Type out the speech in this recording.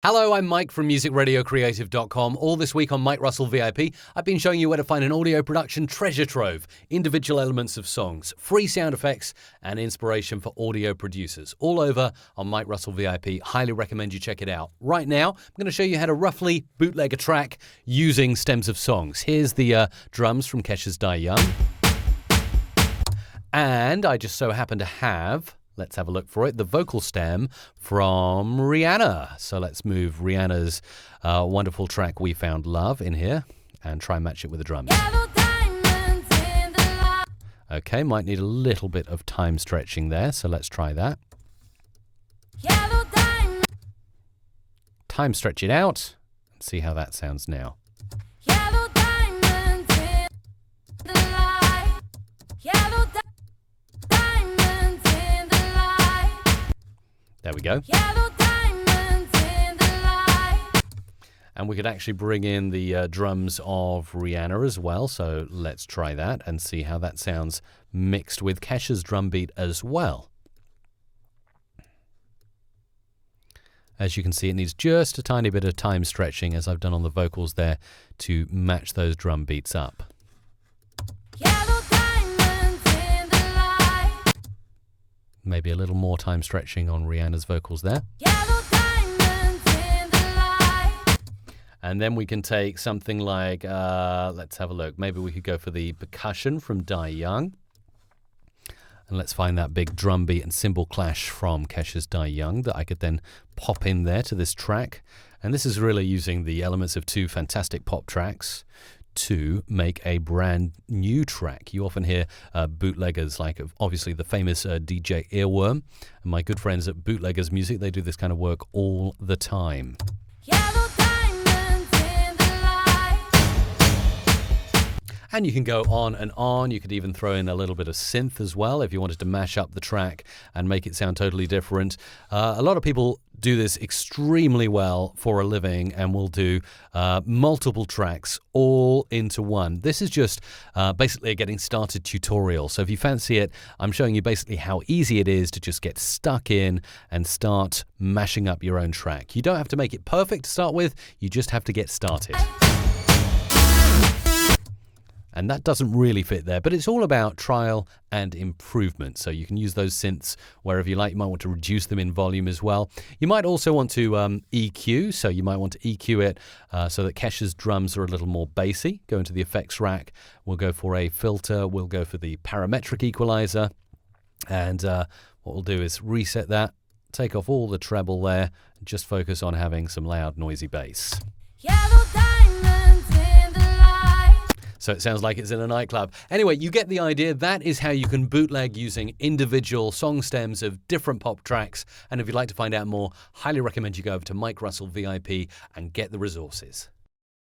Hello, I'm Mike from musicradiocreative.com. All this week on Mike Russell VIP, I've been showing you where to find an audio production treasure trove, individual elements of songs, free sound effects, and inspiration for audio producers. All over on Mike Russell VIP. Highly recommend you check it out. Right now, I'm going to show you how to roughly bootleg a track using stems of songs. Here's the drums from Kesha's Die Young. And I just so happen to have... let's have a look for it. The vocal stem from Rihanna. So let's move Rihanna's wonderful track, We Found Love, in here and try and match it with the drums. Okay, might need a little bit of time stretching there, so let's try that. Time stretch it out and see how that sounds now. There we go. And we could actually bring in the drums of Rihanna as well. So let's try that and see how that sounds mixed with Kesha's drum beat as well. As you can see, it needs just a tiny bit of time stretching, as I've done on the vocals there, to match those drum beats up. Maybe a little more time stretching on Rihanna's vocals there. And then we can take something like, let's have a look. Maybe we could go for the percussion from Die Young. And let's find that big drum beat and cymbal clash from Kesha's Die Young that I could then pop in there to this track. And this is really using the elements of two fantastic pop tracks to make a brand new track. You often hear bootleggers, like obviously the famous DJ Earworm, and my good friends at Bootleggers Music. They do this kind of work all the time. And you can go on and on. You could even throw in a little bit of synth as well if you wanted to mash up the track and make it sound totally different. A lot of people do this extremely well for a living and will do multiple tracks all into one. This is just basically a getting started tutorial. So if you fancy it, I'm showing you basically how easy it is to just get stuck in and start mashing up your own track. You don't have to make it perfect to start with. You just have to get started. And that doesn't really fit there, but it's all about trial and improvement. So you can use those synths wherever you like. You might want to reduce them in volume as well. You might also want to EQ, so you might want to EQ it so that Kesha's drums are a little more bassy. Go into the effects rack. We'll go for a filter. We'll go for the parametric equalizer. And what we'll do is reset that, take off all the treble there, and just focus on having some loud, noisy bass. So it sounds like it's in a nightclub. Anyway, you get the idea. That is how you can bootleg using individual song stems of different pop tracks. And if you'd like to find out more, highly recommend you go over to Mike Russell VIP and get the resources.